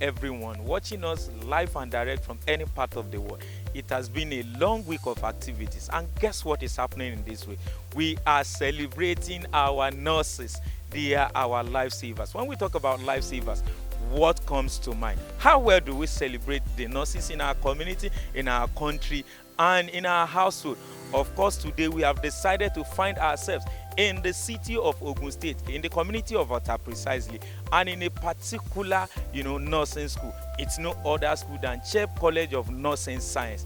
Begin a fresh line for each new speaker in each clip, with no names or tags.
everyone watching us live and direct from any part of the world. It has been a long week of activities, and guess what is happening in this week? We are celebrating our nurses. They are our lifesavers. When we talk about lifesavers, what comes to mind? How well do we celebrate the nurses in our community, in our country, and in our household? Of course, today we have decided to find ourselves in the city of Ogun State, in the community of Ota precisely, and in a particular, nursing school. It's no other school than CHEP College of Nursing Science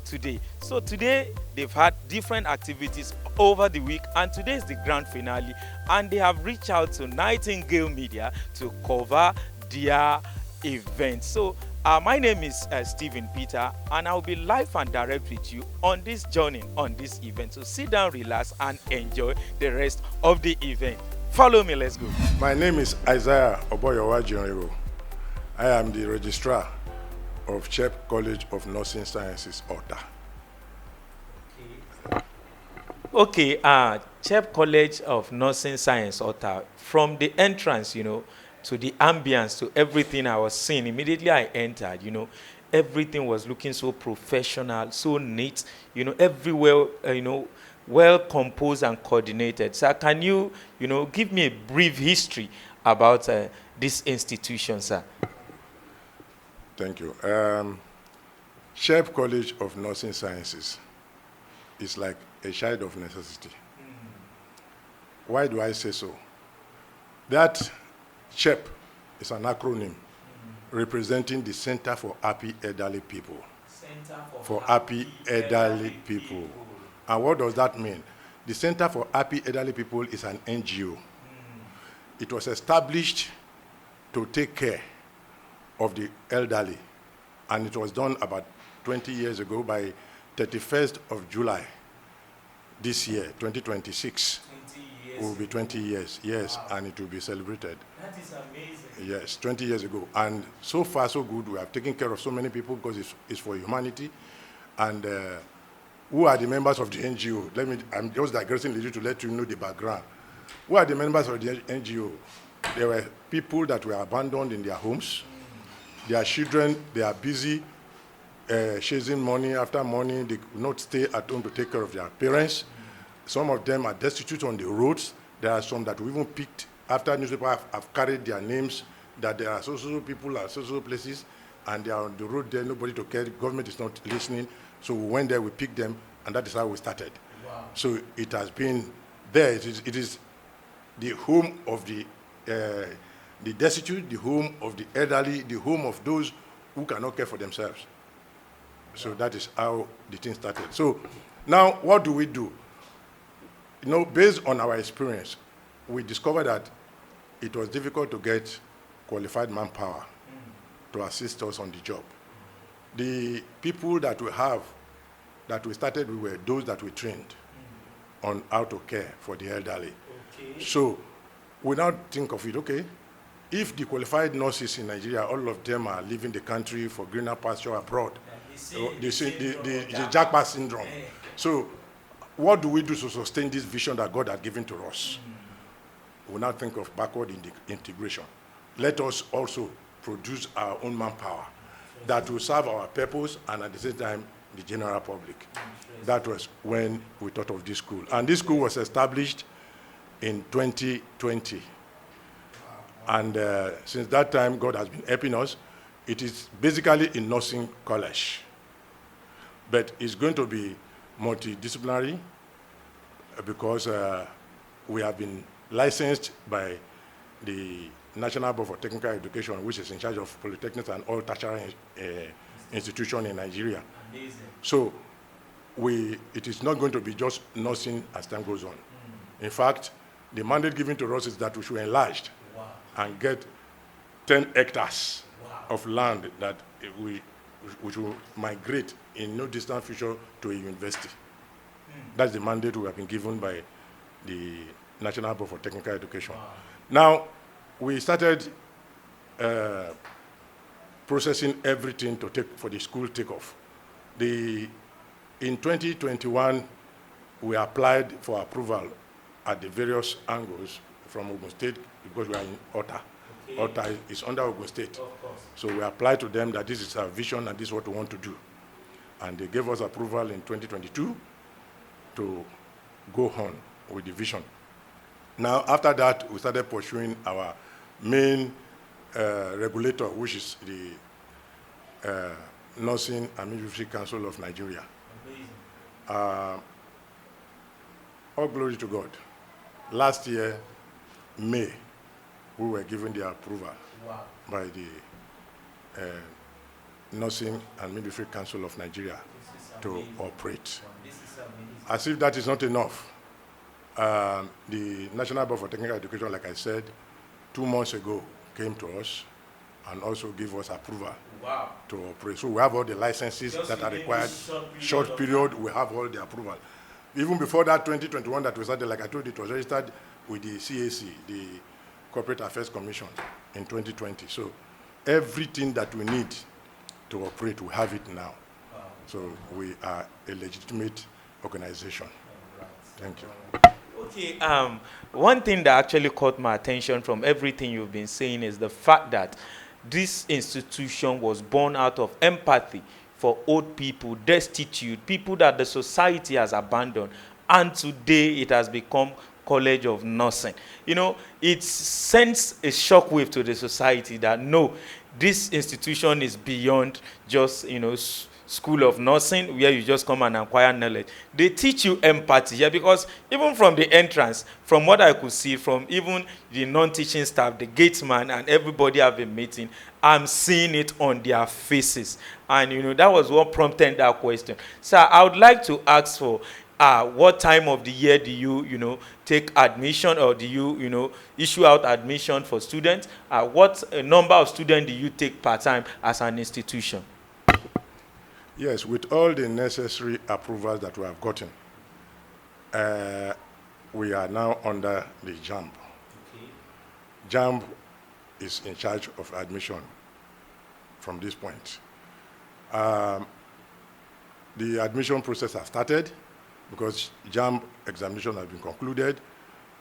today. So today they've had different activities over the week, and today is the grand finale, and they have reached out to Nightingale Media to cover their event. So my name is Stephen Peter, and I'll be live and direct with you on this journey, on this event. So sit down, relax, and enjoy the rest of the event. Follow me, let's go.
My name is Isaiah Oboyowa. I am the registrar of CHEP College of Nursing Sciences, Ota.
Okay, CHEP College of Nursing Science, Ota. From the entrance, to the ambience, to everything I was seeing, immediately I entered, everything was looking so professional, so neat, everywhere, well composed and coordinated. So can you, give me a brief history about this institution, sir?
Thank you. CHEP College of Nursing Sciences is like a child of necessity. Why do I say so? That CHEP is an acronym representing the Center for Happy Elderly People.
Center
for Happy Elderly People. And what does that mean? The Center for Happy Elderly People is an NGO. It was established to take care of the elderly, and it was done about 20 years ago. By 31st of July this year, 2026.
20 years
will be 20 years, yes, wow. And it will be celebrated.
That is amazing.
Yes, 20 years ago. And so far, so good. We have taken care of so many people because it's for humanity. And who are the members of the NGO? I'm just digressing a little to let you know the background. Who are the members of the NGO? There were people that were abandoned in their homes. Their children, they are busy chasing money after money. They could not stay at home to take care of their parents. Some of them are destitute on the roads. There are some that we even picked after newspapers have carried their names, that there are social people at social places, and they are on the road there, nobody to care. The government is not listening. So we went there, we picked them, and that is how we started.
Wow.
So it has been there. It is the home of the destitute, the home of the elderly, the home of those who cannot care for themselves. So that is how the thing started. So now what do we do? Based on our experience, we discovered that it was difficult to get qualified manpower to assist us on the job. The people that we have, that we started with, were those that we trained on how to care for the elderly.
Okay.
So we now think of it, okay, if the qualified nurses in Nigeria, all of them are leaving the country for greener pasture abroad, the jackpot syndrome. So what do we do to sustain this vision that God had given to us? We now think of backward integration. Let us also produce our own manpower that will serve our purpose and at the same time the general public. That was when we thought of this school. And this school was established in 2020. And since that time, God has been helping us. It is basically a nursing college, but it's going to be multidisciplinary because we have been licensed by the National Board for Technical Education, which is in charge of polytechnics and all tertiary institutions in Nigeria.
Amazing.
So it is not going to be just nursing as time goes on. In fact, the mandate given to us is that we should enlarge and get 10 hectares of land that which will migrate in no distant future to a university. That's the mandate we have been given by the National Board for Technical Education. Now, we started processing everything for the school takeoff. In 2021, we applied for approval at the various angles from Ogun State because we are in Ota. Alta is under Ogun State.
Of course.
So we applied to them that this is our vision and this is what we want to do. And they gave us approval in 2022 to go on with the vision. Now, after that, we started pursuing our main regulator, which is the Nursing and Midwifery Council of Nigeria. Amazing. All glory to God. Last year, May, we were given the approval by the Nursing and Midwifery Council of Nigeria to operate. As if that is not enough, the National Board for Technical Education, like I said, 2 months ago came to us and also gave us approval to operate. So we have all the licenses that are required. Short period, we have all the approval. Even before that 2021 that we started, like I told you, it was registered with the CAC, the Corporate Affairs Commission, in 2020. So everything that we need to operate, we have it now. So we are a legitimate organization. Thank you.
Okay, one thing that actually caught my attention from everything you've been saying is the fact that this institution was born out of empathy for old people, destitute, people that the society has abandoned, and today it has become College of Nursing. You know, it sends a shockwave to the society that no, this institution is beyond just, you know, school of nursing where you just come and acquire knowledge. They teach you empathy here, because even from the entrance, from what I could see, from even the non-teaching staff, the gatesman, and everybody I've been meeting, I'm seeing it on their faces. And you know, that was what prompted that question. So I would like to ask for what time of the year do you take admission, or do you issue out admission for students? What number of students do you take per time as an institution?
Yes, with all the necessary approvals that we have gotten, we are now under the JAMB. Okay. JAMB is in charge of admission from this point. The admission process has started because JAMB examination has been concluded,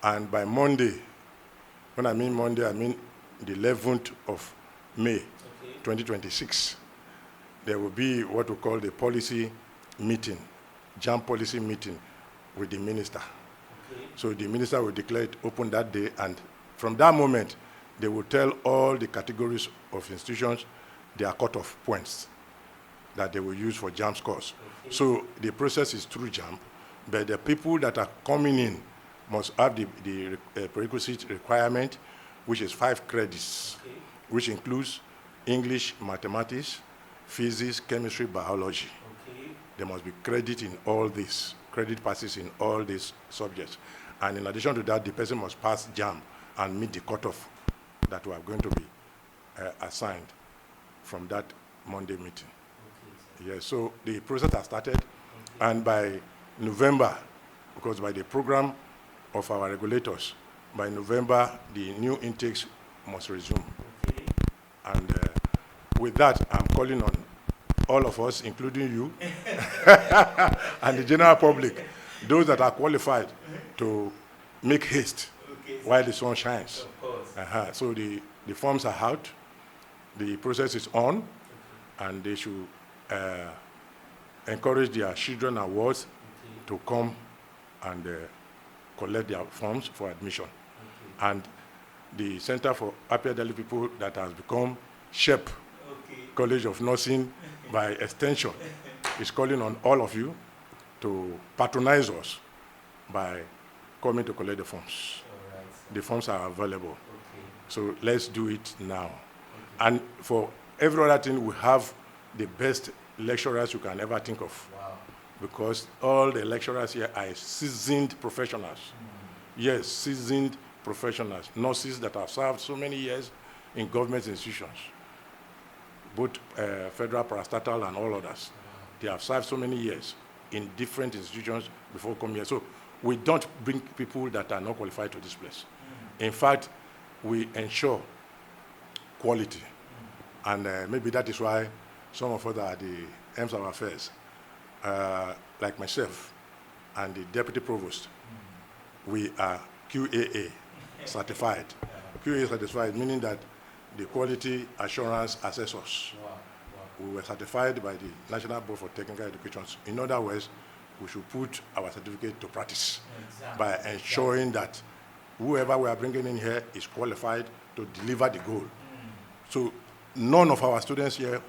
and by Monday, when I mean Monday, I mean the 11th of May, 2026, there will be what we call the policy meeting, JAMB policy meeting with the minister. Okay. So the minister will declare it open that day, and from that moment, they will tell all the categories of institutions their cutoff points that they will use for JAMB scores. Okay. So the process is through JAMB, but the people that are coming in must have the prerequisite requirement, which is 5 credits, okay, which includes English, mathematics, physics, chemistry, biology. Okay. There must be credit in all this, credit passes in all these subjects. And in addition to that, the person must pass JAMB and meet the cutoff that we are going to be assigned from that Monday meeting. Okay, yes, so the process has started, okay, and by November, because by the program of our regulators, by November, the new intakes must resume. Okay. And with that, I'm calling on all of us, including you, and the general public, those that are qualified, to make haste, okay, while the sun shines. Of course. So the forms are out, the process is on, okay, and they should encourage their children and wards, okay, to come and collect their forms for admission. Okay. And the Center for Happy Elderly People that has become CHEP, okay, College of Nursing by extension, is calling on all of you to patronize us by coming to collect the forms. All right. The forms are available. Okay. So let's do it now. Okay. And for every other thing, we have the best lecturers you can ever think of. Wow. Because all the lecturers here are seasoned professionals. Yes, seasoned professionals, nurses that have served so many years in government institutions, both federal, parastatal, and all others. They have served so many years in different institutions before coming here. So we don't bring people that are not qualified to this place. In fact, we ensure quality. And maybe that is why some of us are the aims of affairs, like myself and the deputy provost. We are QAA certified. QAA certified, meaning that the quality assurance assessors. We were certified by the National Board for Technical Education. In other words, we should put our certificate to practice by ensuring that whoever we are bringing in here is qualified to deliver the goal. So none of our students here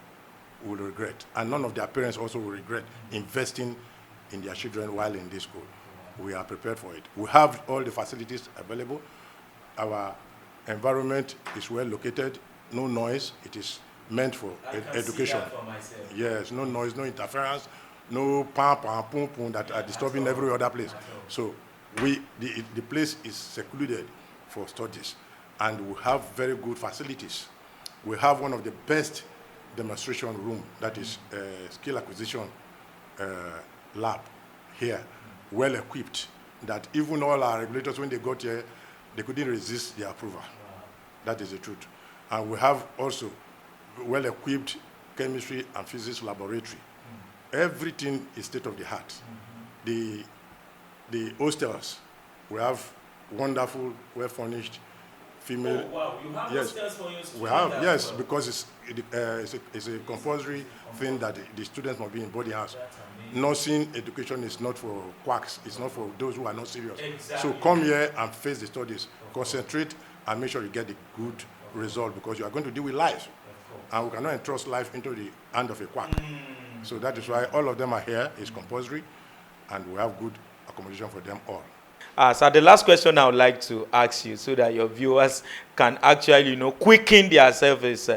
will regret, and none of their parents also will regret investing in their children while in this school. We are prepared for it. We have all the facilities available. Our environment is well located, no noise. It is meant for education. Yes, no noise, no interference, no pam, pam, pum, pum that are disturbing every other place. So the place is secluded for studies, and we have very good facilities. We have one of the best demonstration room, that is skill acquisition lab here, well equipped, that even all our regulators, when they got here, they couldn't resist the approval. That is the truth. And we have also well-equipped chemistry and physics laboratory. Everything is state-of-the-art. The hostels, we have wonderful, well-furnished female.
Oh, wow, you have hostels for your students?
We have, yes, because it's a compulsory thing that the students must be in body house. Nursing education is not for quacks. It's not for those who are not serious.
Exactly.
So come here and face the studies. Concentrate and make sure you get the good result, because you are going to deal with life. And we cannot entrust life into the hand of a quack. So that is why all of them are here. It's compulsory, and we have good accommodation for them all.
So the last question I would like to ask you, so that your viewers can actually, quicken their service.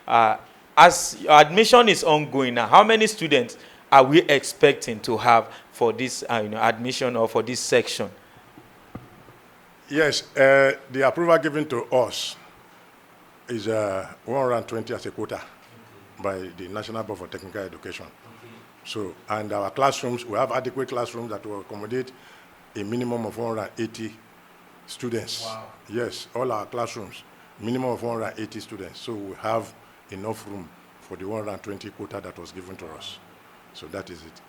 As your admission is ongoing now, how many students are we expecting to have for this admission or for this section?
Yes, the approval given to us is 120 as a quota by the National Board for Technical Education. So, and our classrooms, we have adequate classrooms that will accommodate a minimum of 180 students.
Wow.
Yes, all our classrooms, minimum of 180 students. So we have enough room for the 120 quota that was given to us. So that is it.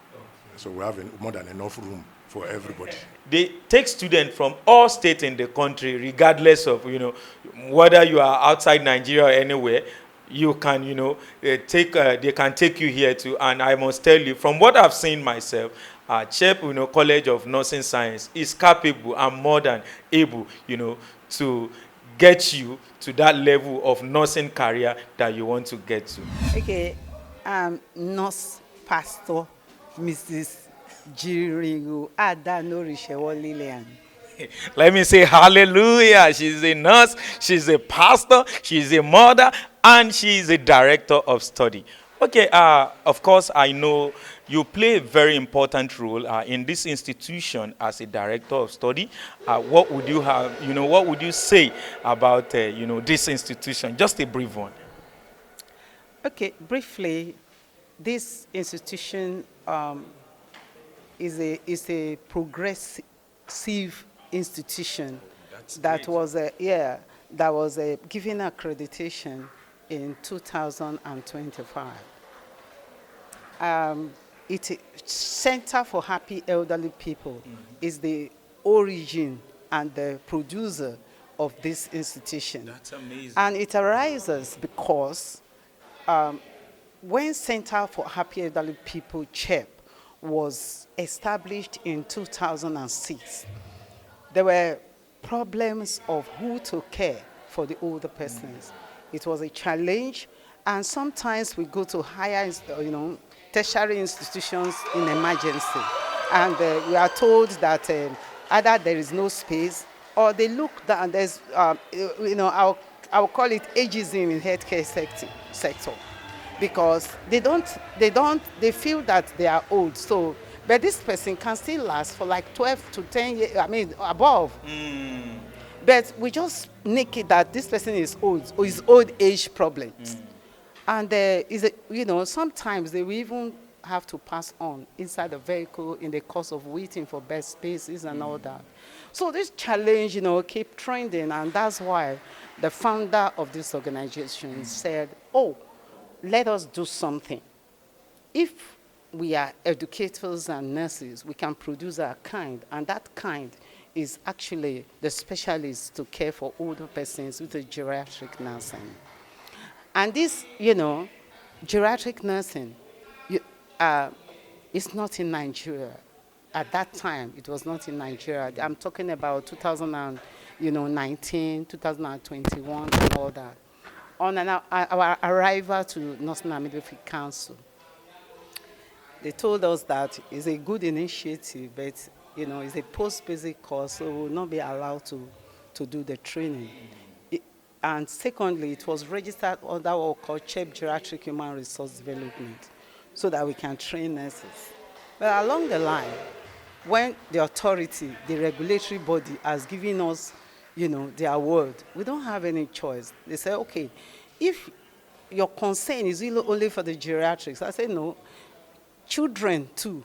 So we have more than enough room for everybody.
They take students from all states in the country, regardless of, whether you are outside Nigeria or anywhere. You can, they can take you here too. And I must tell you, from what I've seen myself, CHEP, College of Nursing Science is capable and more than able, to get you to that level of nursing career that you want to get to.
Okay, Nurse Pastor Mrs. Jiringu Adanorishewol Lillian.
Let me say hallelujah. She's a nurse, she's a pastor, she's a mother, and she's a director of study. Okay, of course, I know you play a very important role in this institution as a director of study. What would you have, what would you say about, this institution? Just a brief one.
Okay, briefly, this institution is a progressive institution that was given accreditation in 2025. It's a Center for Happy Elderly People is the origin and the producer of this institution.
That's amazing.
And it arises because when Center for Happy Elderly People, CHEP, was established in 2006, there were problems of who to care for the older persons. It was a challenge, and sometimes we go to higher, tertiary institutions in emergency, and we are told that either there is no space, or they look down. There's, I'll call it ageism in healthcare sector, because they feel that they are old. So, but this person can still last for like 12 to 10 years, above. But we just make it that this person is old, or is old age problems. And sometimes they will even have to pass on inside the vehicle in the course of waiting for bed spaces and all that. So this challenge, keep trending, and that's why the founder of this organization said, let us do something. If we are educators and nurses, we can produce our kind, and that kind is actually the specialists to care for older persons with the geriatric nursing. And this, geriatric nursing, you, it's not in Nigeria. At that time, it was not in Nigeria. I'm talking about 2019, 2021, and all that. On our arrival to Nursing and Midwifery Council, they told us that it's a good initiative, but it's a post-basic course, so we will not be allowed to do the training. And secondly, it was registered under what we call CHEP Geriatric Human Resource Development, so that we can train nurses. But along the line, when the authority, the regulatory body, has given us, their word, we don't have any choice. They say, okay, if your concern is really only for the geriatrics, I say no, children too.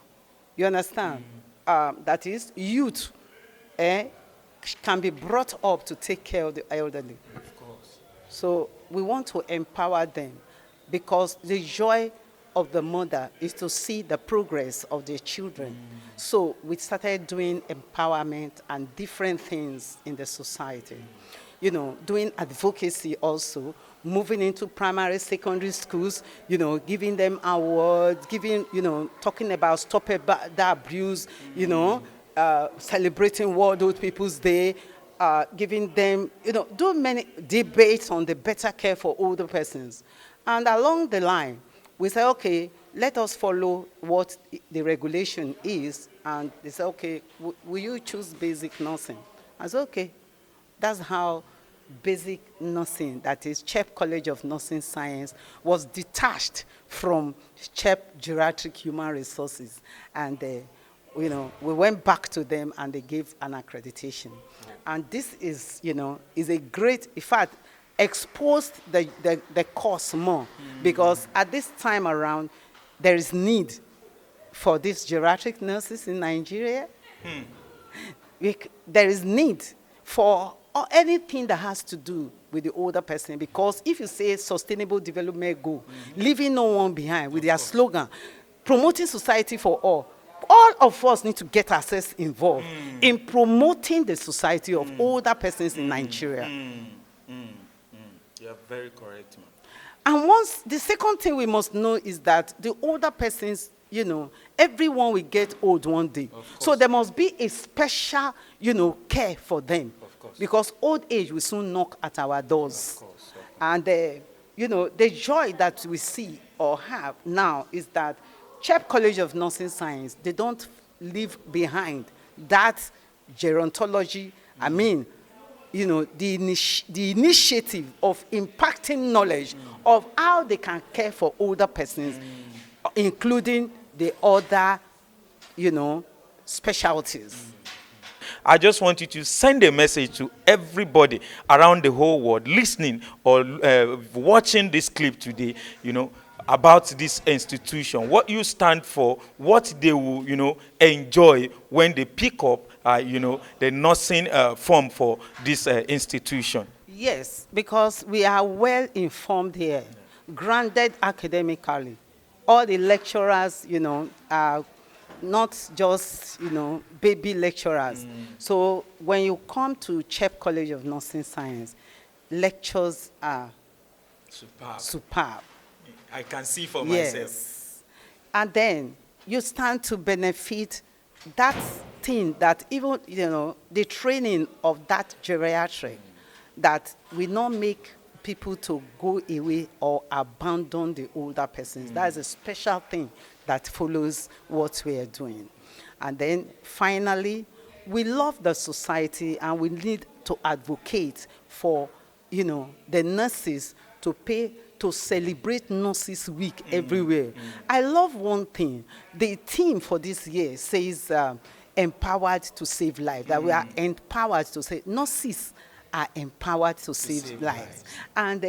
You understand? That is, youth can be brought up to take care of the elderly.
Of course.
So we want to empower them, because the joy of the mother is to see the progress of their children. So we started doing empowerment and different things in the society. Doing advocacy also, moving into primary, secondary schools, giving them awards, talking about stopping the abuse, celebrating World Old People's Day, giving them, do many debates on the better care for older persons. And along the line, we say, okay, let us follow what the regulation is. And they say, okay, will you choose basic nursing? I said, okay. That's how basic nursing, that is CHEP College of Nursing Science, was detached from CHEP Geriatric Human Resources. And we went back to them and they gave an accreditation. And this is, is a great, in fact, exposed the course more, because at this time around, there is need for these geriatric nurses in Nigeria. There is need for anything that has to do with the older person, because if you say sustainable development goal, leaving no one behind with their slogan, promoting society for all of us need to get ourselves involved in promoting the society of older persons in Nigeria.
You're very correct, ma'am.
And the second thing we must know is that the older persons, everyone will get old one day. So there must be a special, care for them.
Of course.
Because old age will soon knock at our doors.
Of course.
And, the joy that we see or have now is that CHEP College of Nursing Science, they don't leave behind that gerontology. I mean, the initiative of impacting knowledge of how they can care for older persons, including the other, specialties.
I just want you to send a message to everybody around the whole world listening or watching this clip today, about this institution, what you stand for, what they will, enjoy when they pick up, the nursing form for this institution.
Yes, because we are well informed here, grounded academically. All the lecturers, are not just, baby lecturers. So when you come to CHEP College of Nursing Science, lectures are superb.
I can see for
Yes.
myself.
And then you stand to benefit that thing that even, the training of that geriatric, that will not make people to go away or abandon the older persons. That is a special thing that follows what we are doing. And then finally, we love the society and we need to advocate for, the nurses to celebrate Nurses Week everywhere. I love one thing. The theme for this year says empowered to save lives. That we are empowered to save. Nurses are empowered to save lives. And,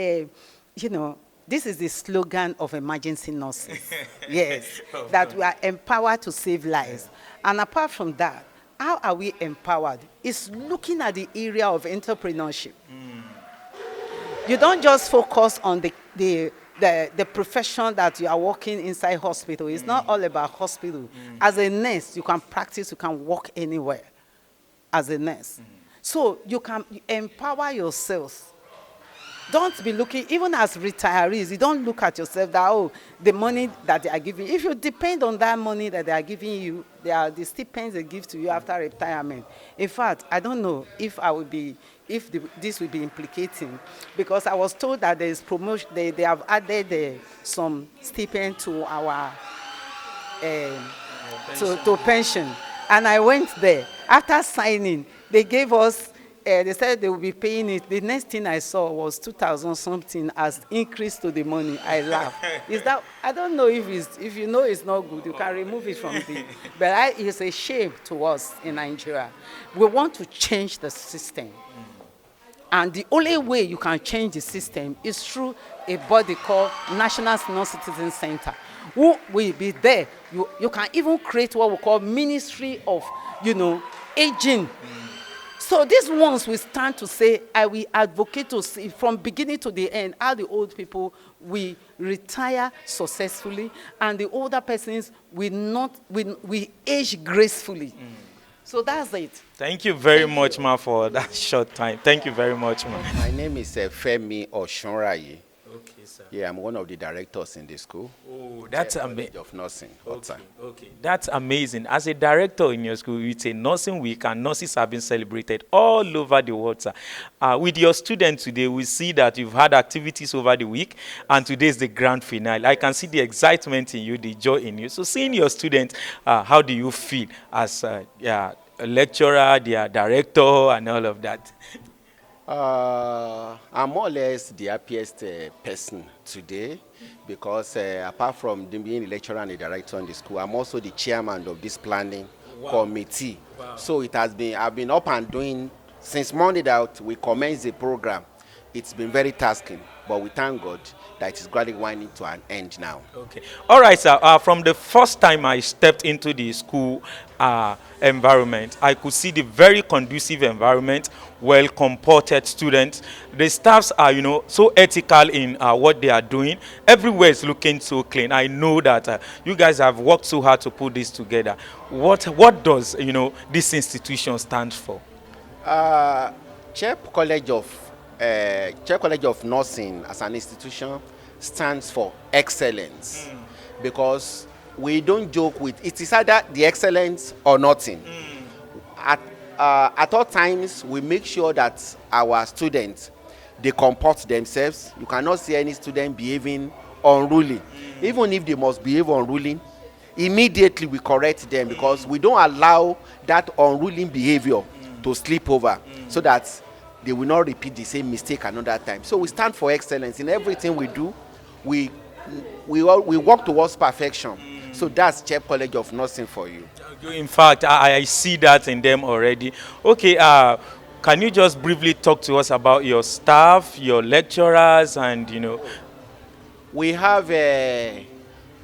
this is the slogan of emergency nurses. Yes, that we are empowered to save lives. And apart from that, how are we empowered? It's looking at the area of entrepreneurship. You don't just focus on the profession that you are working inside hospital. It's not all about hospital. As a nurse, you can practice, you can work anywhere as a nurse. So you can empower yourself Don't be looking, even as retirees, you don't look at yourself that, oh, the money that they are giving. If you depend on that money that they are giving you, they are the stipends they give to you after retirement. In fact, I don't know if I will be, if this will be implicating, because I was told that there is promotion, they have added some stipend to our to pension. And I went there. After signing, they gave us, they said they will be paying it. The next thing I saw was 2,000 something as increase to the money. I laughed. Is that, I don't know if you know it's not good, you can remove it from the, but it's a shame to us in Nigeria. We want to change the system. And the only way you can change the system is through a body called National Non-Citizen Center, who will be there. You can even create what we call Ministry of, Aging. So these ones will stand to say, I will advocate to see from beginning to the end how the old people will retire successfully and the older persons will age gracefully. So that's it.
Thank you very much, ma, for that short time. Thank you very much, ma.
My name is Femi Oshunraye.
Okay, sir.
Yeah, I'm one of the directors in the school.
Oh, that's amazing.
College of Nursing.
Okay, that's amazing. As a director in your school, it's a nursing week, and nurses have been celebrated all over the world, sir. With your students today, we see that you've had activities over the week, and today is the grand finale. I can see the excitement in you, the joy in you. So, seeing your students, how do you feel as a lecturer, their director, and all of that?
I'm more or less the happiest person today because apart from being the lecturer and the director in the school, I'm also the chairman of this planning committee. Wow. So I've been up and doing since Monday that we commenced the program. It's been very tasking, but we thank God that it's gradually winding to an end now. Okay.
All right, sir. From the first time I stepped into the school environment, I could see the very conducive environment, well-comported students. The staffs are, so ethical in what they are doing. Everywhere is looking so clean. I know that you guys have worked so hard to put this together. What does, this institution stand for?
CHEP College of Nursing as an institution stands for excellence because we don't joke with it. Is either the excellence or nothing. At all times, we make sure that our students, they comport themselves. You cannot see any student behaving unruly. Even if they must behave unruly, immediately we correct them because we don't allow that unruly behavior to slip over so that they will not repeat the same mistake another time. So we stand for excellence in everything we do. We work towards perfection. So that's CHEP College of Nursing for you.
In fact, I see that in them already. Okay, can you just briefly talk to us about your staff, your lecturers, and
We have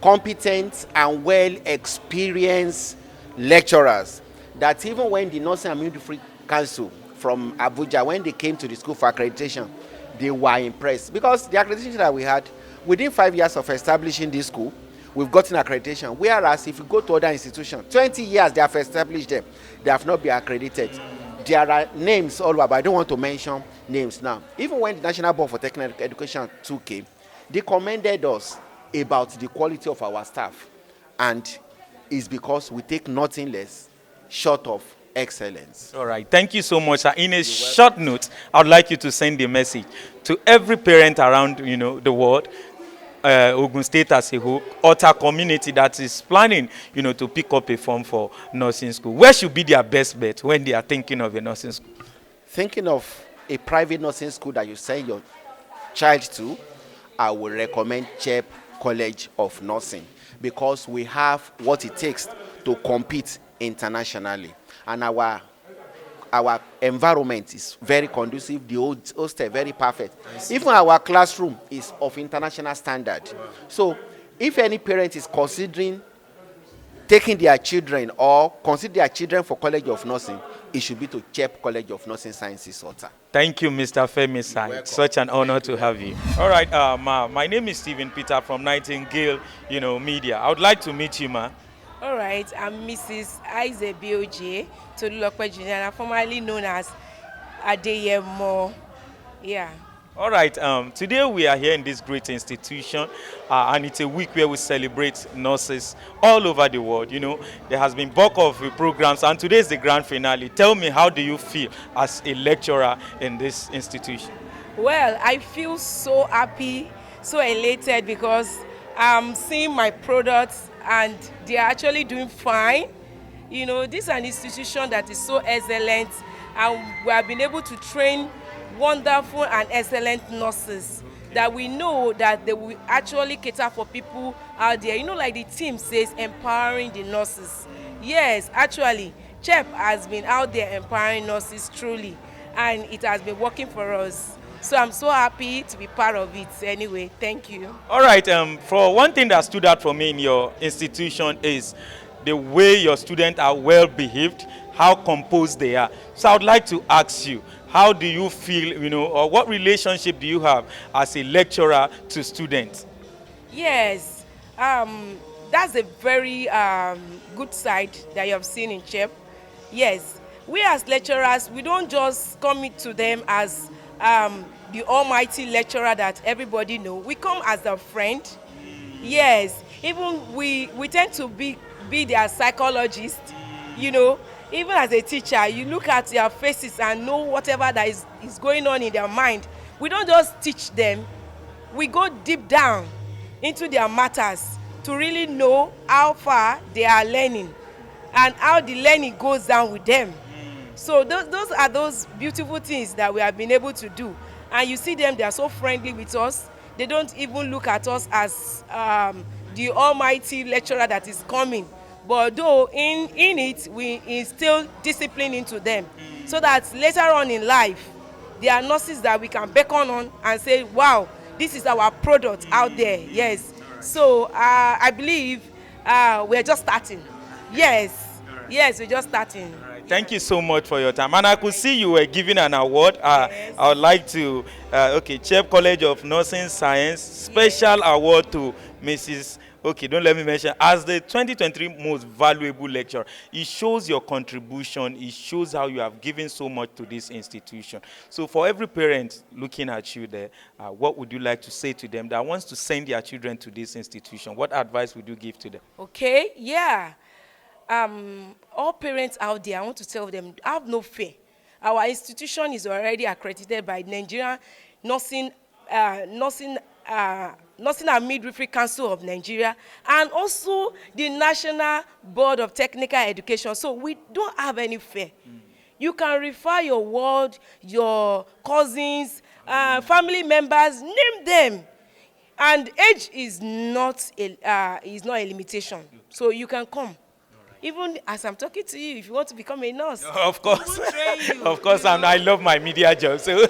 competent and well-experienced lecturers that even when the Nursing and Midwifery Council from Abuja, when they came to the school for accreditation, they were impressed because the accreditation that we had, within 5 years of establishing this school, we've gotten accreditation. Whereas if you go to other institutions, 20 years they have established them, they have not been accredited. There are names all over, but I don't want to mention names now. Even when the National Board for Technical Education 2 came, they commended us about the quality of our staff. And it's because we take nothing less short of excellence.
All right. Thank you so much, sir. In a short note, I would like you to send a message to every parent around, the world, Ogun State as a whole, Ota community that is planning, to pick up a form for nursing school. Where should be their best bet when they are thinking of a nursing school?
Thinking of a private nursing school that you send your child to, I would recommend CHEP College of Nursing because we have what it takes to compete internationally. And our environment is very conducive. The hostel very perfect. Even our classroom is of international standard. Wow. So if any parent is considering taking their children or consider their children for College of Nursing, it should be to CHEP College of Nursing Sciences, Ota.
Thank you, Mr. Femi Sai. It's such an honor to have you. All right, ma. My name is Stephen Peter from Nightingale, Media. I would like to meet you, ma.
All right, I'm Mrs. Aize Bioje Tolulokpe Junior, formerly known as Adeyemo. Yeah.
All right. Today we are here in this great institution, and it's a week where we celebrate nurses all over the world. You know, there has been bulk of programs, and today is the grand finale. Tell me, how do you feel as a lecturer in this institution?
Well, I feel so happy, so elated because I'm seeing my products and they are actually doing fine. You know, this is an institution that is so excellent, and we have been able to train wonderful and excellent nurses that we know that they will actually cater for people out there. You know, like the team says, empowering the nurses. Yes, actually, CHEP has been out there empowering nurses truly, and it has been working for us. So I'm so happy to be part of it. Anyway, thank you.
All right. For one thing that stood out for me in your institution is the way your students are well behaved, how composed they are. So I would like to ask you, how do you feel, you know, or what relationship do you have as a lecturer to students?
Yes, that's a very good side that you have seen in CHEP. Yes, we as lecturers, we don't just come to them as the almighty lecturer that everybody know. We come as a friend. Yes, even we tend to be their psychologist, you know. Even as a teacher, you look at their faces and know whatever that is going on in their mind. We don't just teach them, we go deep down into their matters to really know how far they are learning and how the learning goes down with them. So those are those beautiful things that we have been able to do. And you see them, they are so friendly with us. They don't even look at us as the almighty lecturer that is coming. But though in it, we instill discipline into them so that later on in life, there are nurses that we can beckon on and say, wow, this is our product out there. Yes. So I believe we're just starting. Yes. Yes, we're just starting.
Thank you so much for your time. And I could see you were given an award.
Yes.
I would like to, CHEP College of Nursing Science, special award to Mrs. Okay, don't let me mention, as the 2023 most valuable lecturer. It shows your contribution. It shows how you have given so much to this institution. So for every parent looking at you there, what would you like to say to them that wants to send their children to this institution? What advice would you give to them?
Okay, yeah. All parents out there, I want to tell them, have no fear. Our institution is already accredited by Nigerian Nursing, Nursing and Midwifery Council of Nigeria, and also the National Board of Technical Education. So we don't have any fear. You can refer your ward, your cousins, family members, name them. And age is not a limitation. So you can come. Even as I'm talking to you, if you want to become a nurse,
Of course,
we will train you,
of course,
you
and
know.
I love my media job. So,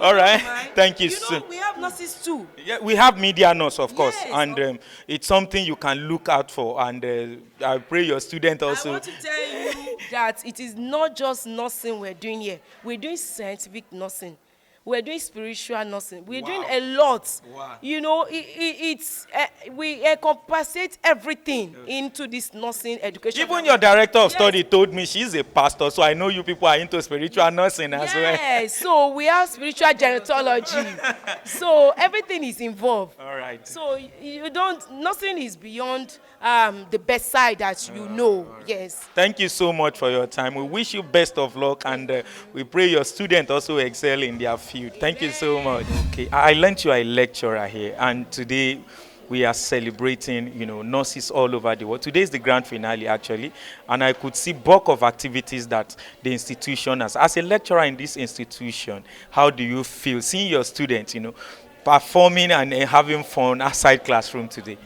all right,
Mind.
thank you.
You know, we have nurses too.
Yeah, we have media nurse, of course,
Yes,
and it's something you can look out for. And I pray your student
I
also.
want to tell you that it is not just nursing we're doing here. We're doing scientific nursing. We're doing spiritual nursing. We're doing a lot.
Wow.
You know, we compensate everything into this nursing education.
Even your director of study told me she's a pastor, so I know you people are into spiritual nursing as well.
Yes, so we have spiritual gerontology. So everything is involved.
All right.
So you don't, nothing is beyond the best side that you know. Yes.
Thank you so much for your time. We wish you best of luck, and we pray your students also excel in their field. Thank you so much. Okay, I learned you are a lecturer here, and today we are celebrating, you know, nurses all over the world. Today is the grand finale, actually, and I could see bulk of activities that the institution has. As a lecturer in this institution, how do you feel seeing your students, you know, performing and having fun outside classroom today?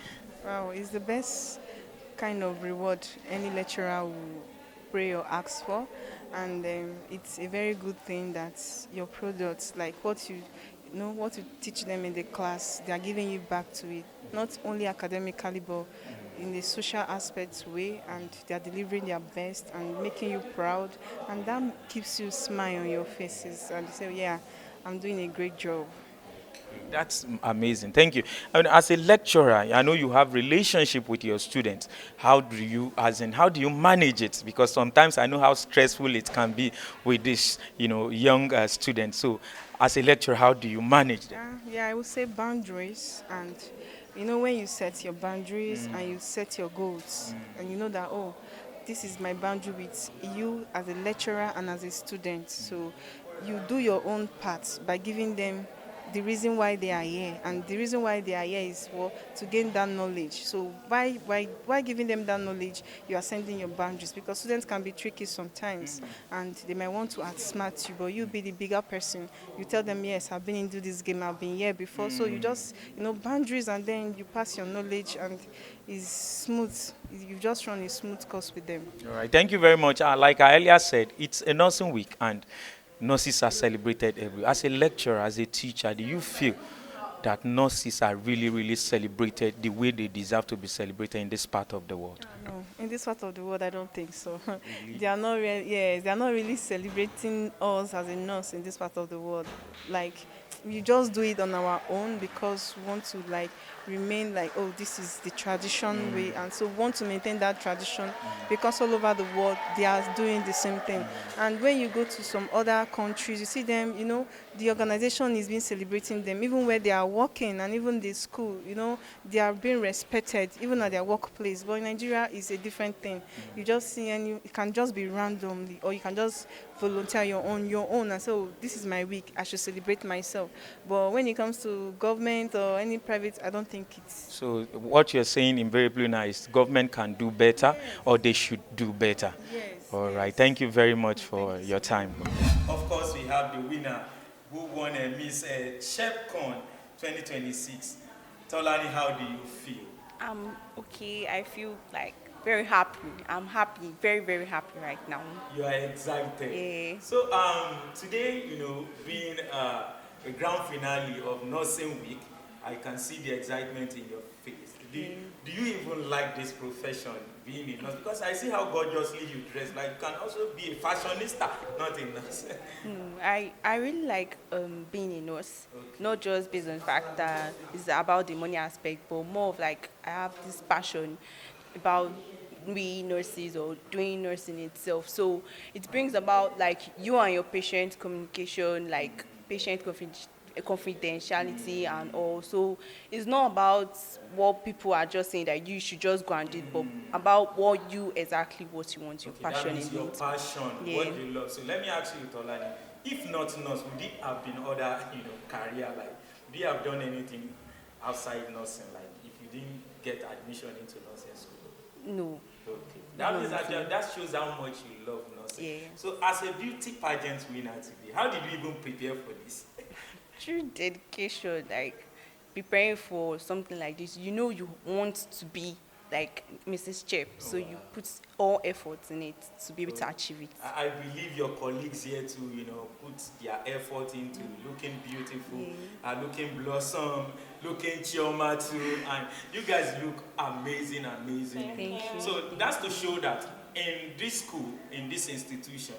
Wow, it's the best kind of reward any lecturer will pray or ask for, and it's a very good thing that your products, like what you know, what you teach them in the class, they are giving you back to it, not only academically but in the social aspect way, and they are delivering their best and making you proud, and that keeps you smile on your faces and you say, yeah, I'm doing a great job.
That's amazing. Thank you. And as a lecturer, I know you have relationship with your students. How do you, as in, how do you manage it? Because sometimes I know how stressful it can be with this, young students. So, as a lecturer, how do you manage them?
Yeah, I would say boundaries. And when you set your boundaries and you set your goals, and you know that, oh, this is my boundary with you as a lecturer and as a student. So you do your own part by giving them the reason why they are here, and the reason why they are here is to gain that knowledge. So by giving them that knowledge, you are sending your boundaries, because students can be tricky sometimes, and they might want to outsmart you, but you be the bigger person. You tell them, yes, I've been into this game, I've been here before. So you just boundaries, and then you pass your knowledge, and it's smooth. You just run a smooth course with them.
All right. Thank you very much. Like I earlier said, it's a nursing week, and nurses are celebrated every. As a lecturer, as a teacher, do you feel that nurses are really, really celebrated the way they deserve to be celebrated in this part of the world?
No, in this part of the world, I don't think so. They are not really, yes, they are not really celebrating us as a nurse in this part of the world. Like, we just do it on our own because we want to remain oh, this is the tradition way, and so want to maintain that tradition, because all over the world they are doing the same thing. And when you go to some other countries, you see them, the organization is being celebrating them even where they are working, and even the school, they are being respected even at their workplace. But in Nigeria, it's a different thing. You just see, and it can just be randomly, or you can just volunteer your own, and so this is my week, I should celebrate myself. But when it comes to government or any private, I don't think it's.
So what you're saying invariably now is government can do better, or they should do better.
Yes.
All right. Thank you very much for your time. Of course, we have the winner who won a Miss CHEPCon 2026. Tolani, how do you feel?
I'm okay. I feel very happy. I'm happy, very, very happy right now.
You are excited.
Yeah.
So today, being a grand finale of Nursing Week, I can see the excitement in your face. Do you even like this profession, being a nurse? Because I see how gorgeously you dress. You can also be a fashionista, not a nurse.
I really like being a nurse, not just based on the fact that it's about the money aspect, but more of I have this passion about we nurses or doing nursing itself. So it brings about you and your patient communication, patient confidentiality and all. So it's not about what people are just saying that you should just go and do it, but about what you want, your passion
that is
in
your
it.
passion, what you love. So let me ask you, Tolani, if not nurse, would it have been other, career? Would you have done anything outside nursing? If you didn't get admission into nursing school?
No.
Okay. That means that shows how much you love nursing.
Yeah.
So as a beauty pageant winner today, how did you even prepare for this?
True dedication, preparing for something like this, you want to be like Mrs. CHEP, so you put all efforts in it to be able to achieve it.
I believe your colleagues here too, put their effort into looking beautiful, looking blossom, looking chioma too, and you guys look amazing.
Thank you.
So that's to show that in this school, in this institution,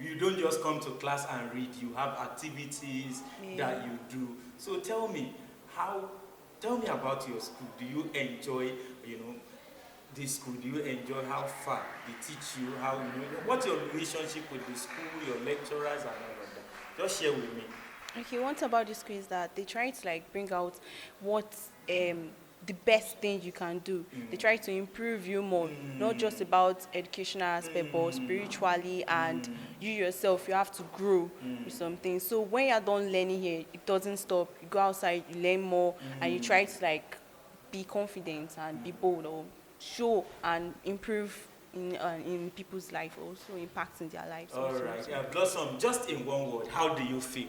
you don't just come to class and read, you have activities that you do. So tell me about your school. Do you enjoy, this school? Do you enjoy how far they teach you? What's your relationship with the school, your lecturers, and all of that? Just share with me.
Okay, one thing about this school is that they try to bring out what the best thing you can do. They try to improve you more, not just about educational aspect, but spiritually, and you yourself, you have to grow with something. So when you're done learning here, it doesn't stop. You go outside, you learn more, and you try to be confident and be bold, or show and improve in people's life, also impacting their lives.
All right. Yeah, Blossom, just in one word, how do you feel?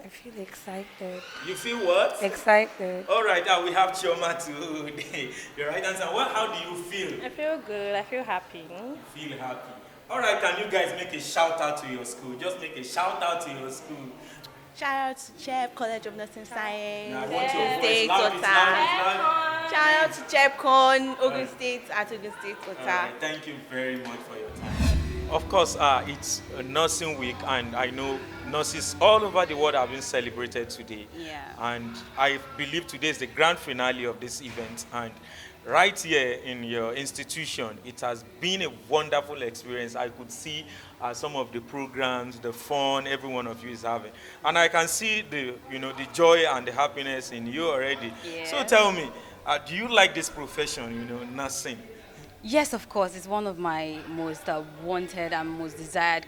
I feel excited.
You feel what?
Excited.
All right, we have Chioma today. Your right answer. How do you feel?
I feel good. I feel happy.
You feel happy. All right, can you guys make a shout out to your school? Just make a shout out to your school.
Shout out to CHEP, College of Nursing Science,
Now,
Ogun
what's your voice?
State,
Loud it,
Ota.
loud it.
Shout out to CHEPCon, Ogun State, at Ogun State,
All
Ota.
right, thank you very much for your time. Of course, it's a nursing week, and I know nurses all over the world have been celebrated today.
Yeah.
And I believe today is the grand finale of this event. And right here in your institution, it has been a wonderful experience. I could see some of the programs, the fun every one of you is having, and I can see the joy and the happiness in you already. So
Yes.
tell me, do you like this profession? Nursing.
Yes, of course. It's one of my most wanted and most desired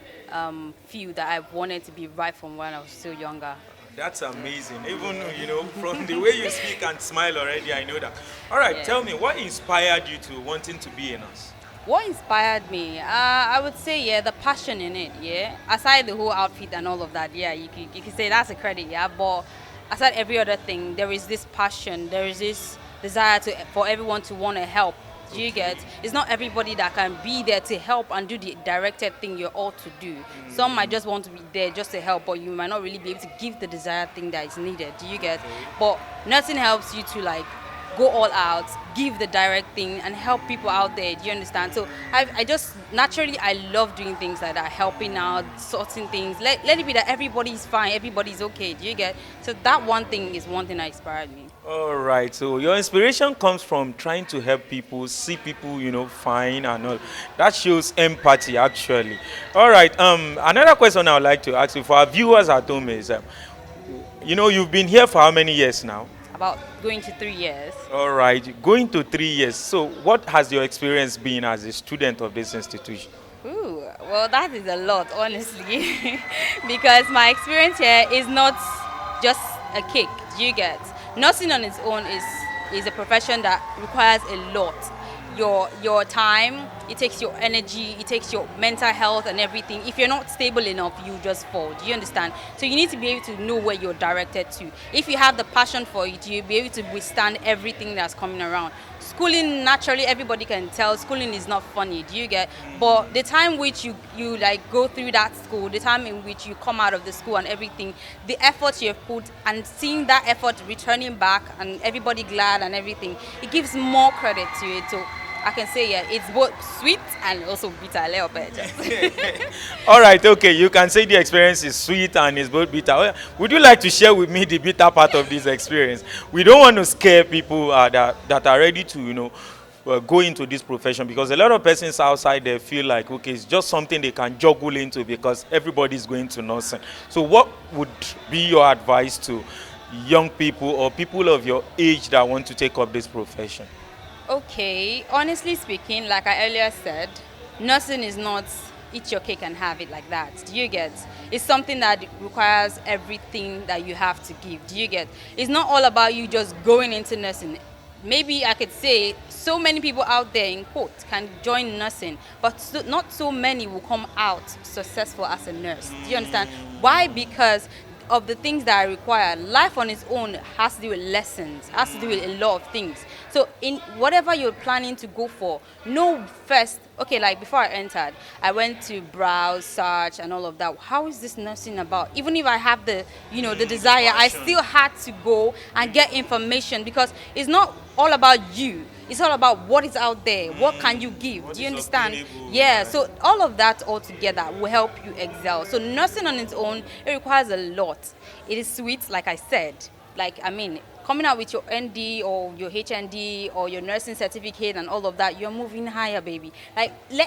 field that I wanted to be right from when I was still younger.
That's amazing. Even from the way you speak and smile already, I know that. All right,
Yeah.
tell me, what inspired you to wanting to be a nurse?
What inspired me? I would say, yeah, the passion in it, yeah. Aside the whole outfit and all of that, yeah, you could say that's a credit, yeah. But aside every other thing, there is this passion, there is this desire for everyone to want to help. Do you get? It's not everybody that can be there to help and do the directed thing you're all to do. Some might just want to be there just to help, but you might not really be able to give the desired thing that is needed. Do you get? But nothing helps you to like go all out, give the direct thing, and help people out there. Do you understand? So I just naturally I love doing things like that, helping out, sorting things. Let it be that everybody's fine, everybody's okay. Do you get? So that one thing is one thing that inspired me.
All right, so your inspiration comes from trying to help people, see people, fine and all. That shows empathy, actually. All right, another question I would like to ask you for our viewers at home is, you've been here for how many years now?
About going to 3 years.
All right, going to 3 years. So, what has your experience been as a student of this institution?
Ooh, well, that is a lot, honestly, because my experience here is not just a cake. Do you get? Nursing on its own is a profession that requires a lot. Your time, it takes your energy, it takes your mental health and everything. If you're not stable enough, you just fall. Do you understand? So you need to be able to know where you're directed to. If you have the passion for it, you'll be able to withstand everything that's coming around. Schooling, naturally, everybody can tell schooling is not funny. Do you get? But the time which you like go through that school, the time in which you come out of the school and everything, the effort you have put and seeing that effort returning back and everybody glad and everything, it gives more credit to it. So I can say, yeah, it's both sweet and also bitter a little bit.
All right, okay, you can say the experience is sweet and it's both bitter. Would you like to share with me the bitter part of this experience? We don't want to scare people that are ready to, go into this profession, because a lot of persons outside there feel like, okay, it's just something they can juggle into because everybody's going to nursing. So what would be your advice to young people or people of your age that want to take up this profession?
Okay, honestly speaking, like I earlier said, nursing is not eat your cake and have it like that. Do you get? It's something that requires everything that you have to give. Do you get? It's not all about you just going into nursing. Maybe I could say so many people out there in quote can join nursing, but not so many will come out successful as a nurse. Do you understand? Why? Because of the things that I require. Life on its own has to do with lessons, has to do with a lot of things. So in whatever you're planning to go for, know first, okay, like before I entered, I went to browse, search and all of that. How is this nursing about? Even if I have the desire, I still had to go and get information, because it's not all about you. It's all about what is out there. What can you give? Do you understand? Yeah, so all of that all together will help you excel. So nursing on its own, it requires a lot. It is sweet, like I said. Coming out with your ND or your HND or your nursing certificate and all of that, you're moving higher, baby.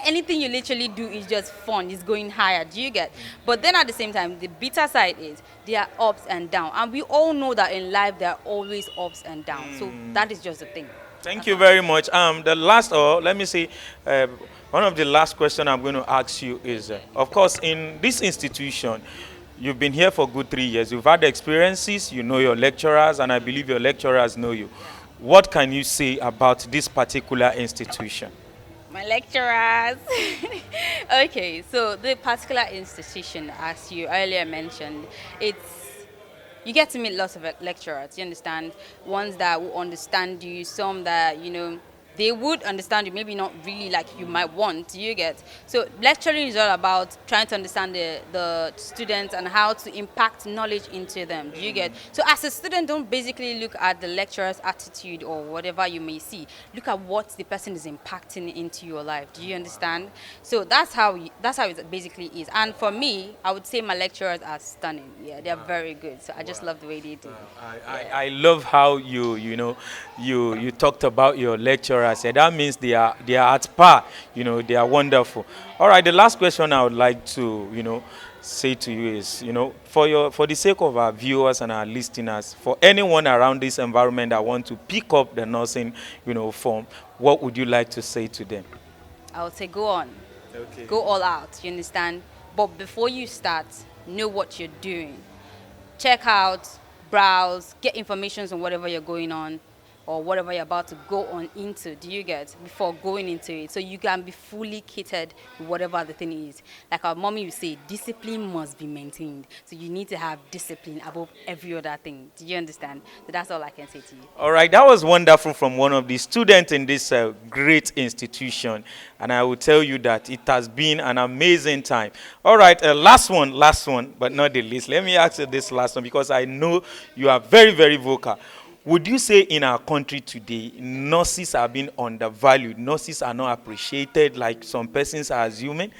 Anything you literally do is just fun. It's going higher. Do you get? But then at the same time, the bitter side is there are ups and downs. And we all know that in life, there are always ups and downs. So that is just the thing.
Thank you very much. The last, or let me say, one of the last questions I'm going to ask you is, of course, in this institution, you've been here for good 3 years. You've had experiences, you know your lecturers, and I believe your lecturers know you. What can you say about this particular institution?
My lecturers. Okay, so the particular institution, as you earlier mentioned, you get to meet lots of lecturers, you understand? Ones that will understand you, some that,
they would understand you, maybe not really like you might want. Do you get? So lecturing is all about trying to understand the students and how to impact knowledge into them. Do you get? So as a student, don't basically look at the lecturer's attitude or whatever you may see. Look at what the person is impacting into your life. Do you understand? So that's how it basically is. And for me, I would say my lecturers are stunning. Yeah, they're very good. So I just love the way they do.
I love how you talked about your lecturers. And that means they are at par. They are wonderful. All right, the last question I would like to say to you is, for the sake of our viewers and our listeners, for anyone around this environment that want to pick up the nursing form, what would you like to say to them?
I would say go on.
Okay.
Go all out, you understand? But before you start, know what you're doing. Check out, browse, get information on whatever you're going on or whatever you're about to go on into, do you get, before going into it. So you can be fully catered with whatever the thing is. Like our mommy would say, discipline must be maintained. So you need to have discipline above every other thing. Do you understand? So that's all I can say to you.
All right, that was wonderful from one of the students in this great institution. And I will tell you that it has been an amazing time. All right, last one, but not the least. Let me ask you this last one because I know you are very, very vocal. Would you say in our country today, nurses are being undervalued? Nurses are not appreciated like some persons are assuming?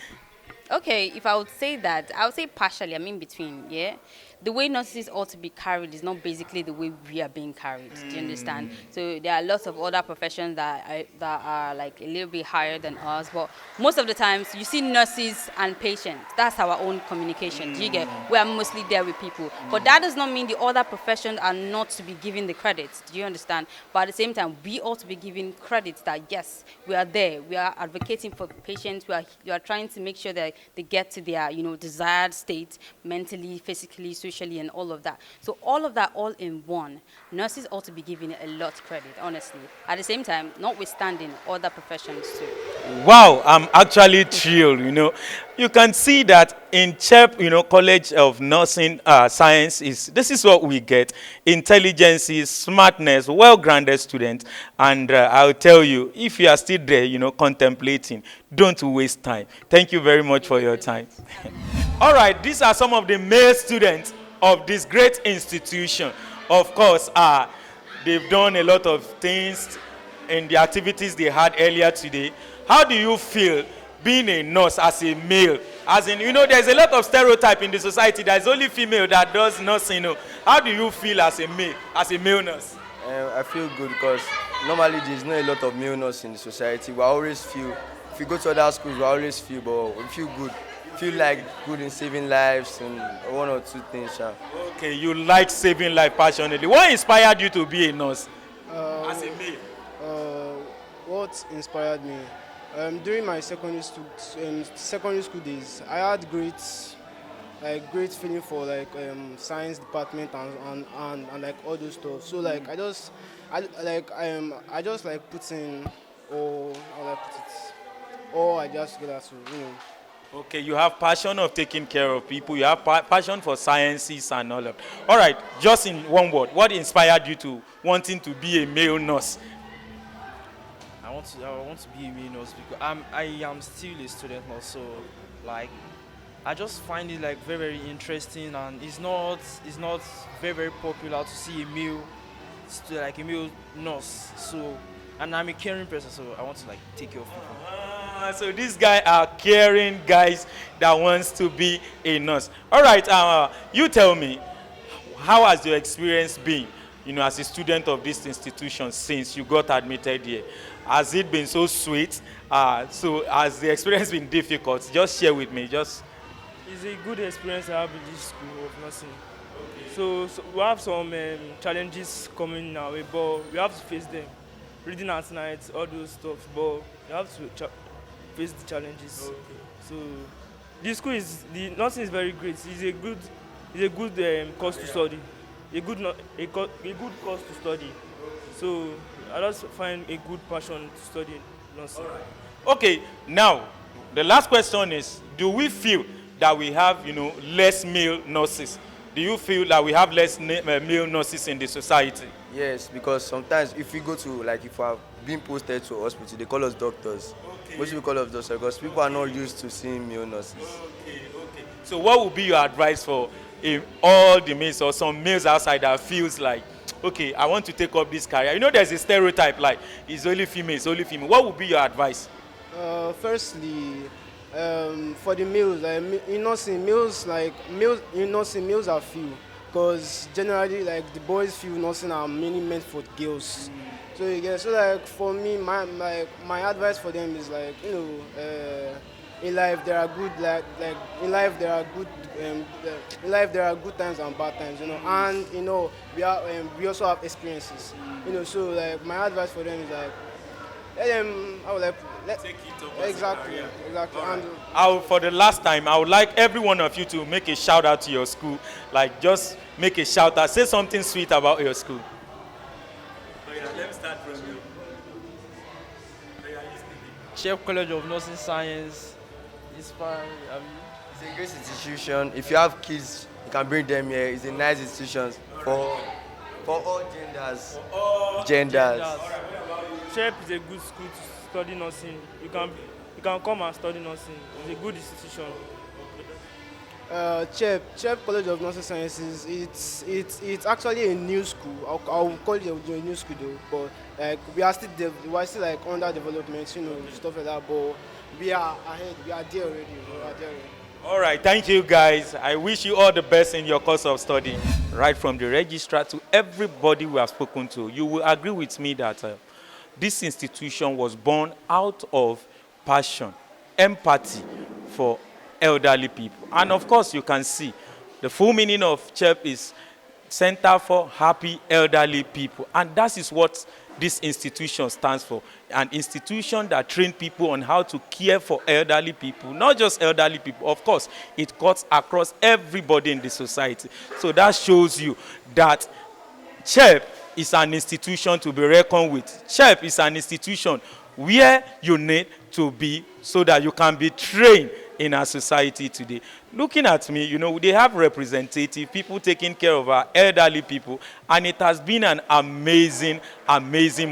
Okay, if I would say that, I would say partially, I'm in between, yeah? The way nurses ought to be carried is not basically the way we are being carried, do you understand? So there are lots of other professions that are like a little bit higher than us, but most of the times you see nurses and patients, that's our own communication, do you get? We are mostly there with people, but that does not mean the other professions are not to be given the credits, do you understand? But at the same time, we ought to be given credits that yes, we are there, we are advocating for patients, we are trying to make sure that they get to their desired state mentally, physically, socially, and all of that. So all of that all in one, nurses ought to be given a lot of credit, honestly. At the same time, notwithstanding other professions too.
Wow, I'm actually thrilled, You can see that in CHEP, College of Nursing Science, this is what we get. Intelligence, smartness, well-grounded students. And I'll tell you, if you are still there, contemplating, don't waste time. Thank you very much for your time. All right, these are some of the male students of this great institution. Of course, they've done a lot of things in the activities they had earlier today. How do you feel being a nurse as a male? As in, there's a lot of stereotype in the society. There's only female that does nursing. How do you feel as a male nurse?
I feel good because normally there's not a lot of male nurses in the society. We always feel, if you go to other schools, we always feel, but we feel good. Feel like good in saving lives and one or two things. Yeah.
Okay, you like saving life passionately. What inspired you to be a nurse as a male?
What inspired me? During my secondary school days, I had great feeling for science department and like all those stuff. So like I just put in all I just get to
Okay, you have passion of taking care of people. You have passion for sciences and all of. All right, just in one word, what inspired you to wanting to be a male nurse?
I want to be a male nurse because I am still a student now, so like I just find it like very, very interesting, and it's not very, very popular to see a male nurse. So, and I'm a caring person, so I want to like take care of people.
So these guys are caring guys that wants to be a nurse. All right, you tell me, how has your experience been, as a student of this institution since you got admitted here? Has it been so sweet? So has the experience been difficult? Just share with me. It's
a good experience I have in this school of nursing. Okay. So we have some challenges coming our way, but we have to face them. Reading at night, all those stuff, but we have to face the challenges. Okay. So the nursing is very great. It's a good course to study. A good course to study. So I just find a good passion to study nursing.
Right. Okay, now the last question is: do we feel that we have less male nurses? Do you feel that we have less male nurses in the society?
Yes, because sometimes if we go to, like, if we are being posted to a hospital, they call us doctors.
Okay.
Most people call us doctors because people are not used to seeing male nurses.
Okay. So what would be your advice for all the males or some males outside that feels like, okay, I want to take up this career? You know, there's a stereotype like it's only female, it's only female. What would be your advice?
Firstly, for the males, males are few, because generally, like, the boys feel nursing are mainly meant for girls. So you get, so like for me, my advice for them is like, in life there are good, in life there are good in life there are good times and bad times, and we also have experiences, so like my advice for them is like, let them, I would like,
Take it up as a
exactly,
career.
exactly.
All right.
And
For the last time, I would like every one of you to make a shout out to your school. Like, just make a shout out. Say something sweet about your school. Oh, yeah, let me start from you.
CHEP College of Nursing Science. Inspire.
It's a great institution. If you have kids, you can bring them here. It's a nice institution for all genders. Genders.
CHEP is a good school to study nursing. You can come and study nursing. It's a good institution.
CHEP College of Nursing Sciences, it's actually a new school. I'll call it a new school though, but like we are still like under development, stuff like that. But we are ahead. We are there already.
All right, thank you guys. I wish you all the best in your course of study. Right from the registrar to everybody we have spoken to, you will agree with me that this institution was born out of passion, empathy for elderly people. And of course, you can see the full meaning of CHEP is Center for Happy Elderly People. And that is what this institution stands for. An institution that trains people on how to care for elderly people, not just elderly people. Of course, it cuts across everybody in the society. So that shows you that CHEP is an institution to be reckoned with. CHEP is an institution where you need to be so that you can be trained in our society today. Looking at me, they have representative people taking care of our elderly people, and it has been an amazing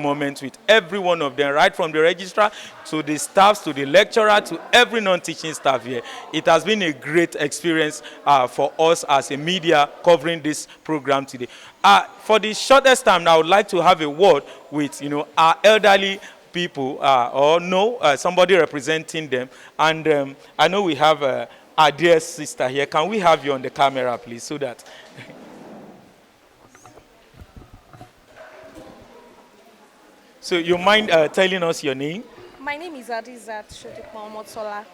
moment with every one of them, right from the registrar to the staffs to the lecturer to every non-teaching staff here. It has been a great experience for us as a media covering this program today. For the shortest time, I would like to have a word with our elderly people somebody representing them, and I know we have our dear sister here. Can we have you on the camera, please, so that so you mind telling us your name?
My name is Adizat Shotikma Motola.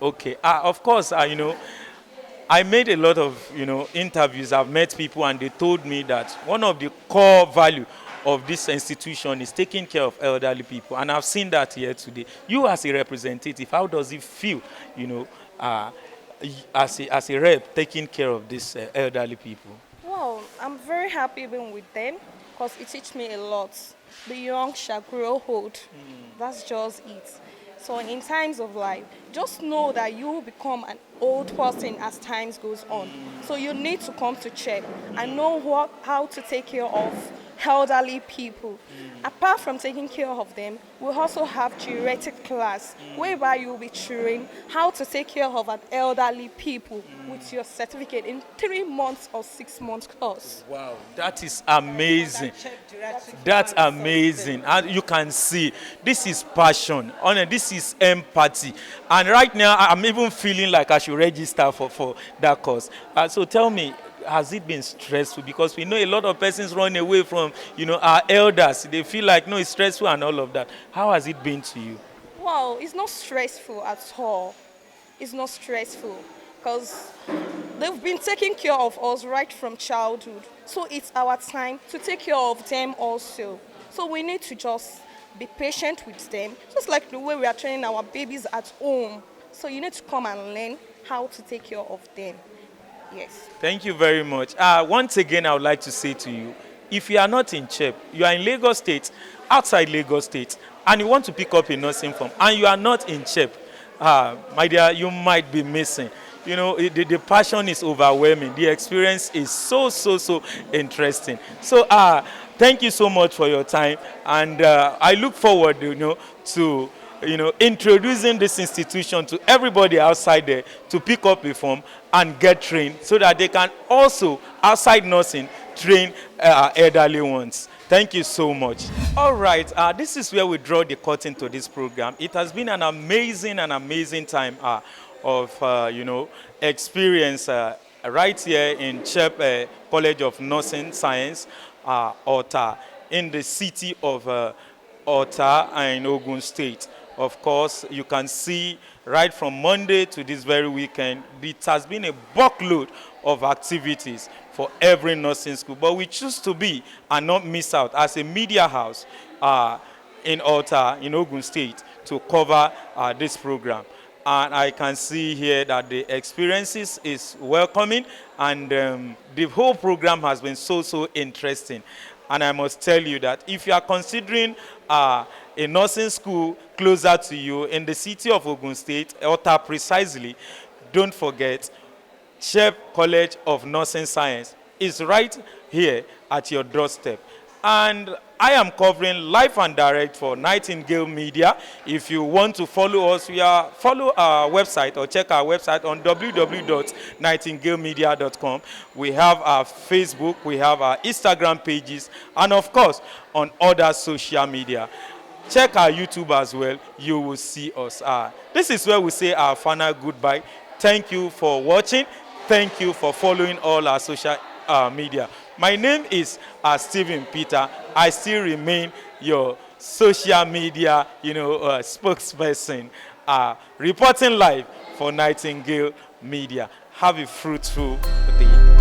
Okay, of course, I made a lot of interviews. I've met people, and they told me that one of the core value of this institution is taking care of elderly people, and I've seen that here today. You as a representative, how does it feel, as a rep taking care of these elderly people?
Well, I'm very happy being with them because it teaches me a lot. The young shall grow old. That's just it. So in times of life, just know that you will become an old person as times goes on. So you need to come to CHEP and know how to take care of elderly people. Apart from taking care of them, we also have geriatric class whereby you will be trained how to take care of an elderly people with your certificate in 3 months or 6 months course.
Wow, that is amazing. That's amazing. And you can see this is passion, this is empathy. And right now, I'm even feeling like I should register for that course. So tell me, has it been stressful? Because we know a lot of persons run away from, our elders. They feel like, no, it's stressful and all of that. How has it been to you?
Well, it's not stressful at all. It's not stressful because they've been taking care of us right from childhood. So it's our time to take care of them also. So we need to just be patient with them, just like the way we are training our babies at home. So you need to come and learn how to take care of them. Yes.
Thank you very much. Once again, I would like to say to you, if you are not in CHEP, you are in Lagos State, outside Lagos State, and you want to pick up a nursing form, and you are not in CHEP, my dear, you might be missing. you know, the passion is overwhelming. The experience is so interesting. So thank you so much for your time, and I look forward, you know, to, you know, introducing this institution to everybody outside there to pick up a form and get trained, so that they can also, outside nursing, train elderly ones. Thank you so much. All right, this is where we draw the curtain to this program. It has been an amazing time of, you know, experience right here in CHEP College of Nursing Science, Ota, in the city of Ota in Ogun State. Of course, you can see right from Monday to this very weekend, it has been a buckload of activities for every nursing school. But we choose to be and not miss out as a media house in Ota, in Ogun State, to cover this program. And I can see here that the experiences is welcoming, and the whole program has been so interesting. And I must tell you that if you are considering a nursing school closer to you in the city of Ogun State, Ota precisely, don't forget, CHEP College of Nursing Science is right here at your doorstep. And I am covering live and direct for Nightingale Media. If you want to follow us, follow our website or check our website on www.nightingalemedia.com. We have our Facebook, we have our Instagram pages, and of course, on other social media. Check our YouTube as well. You will see us. This is where we say our final goodbye. Thank you for watching. Thank you for following all our social media. My name is Stephen Peter. I still remain your social media, you know, spokesperson, reporting live for Nightingale Media. Have a fruitful day.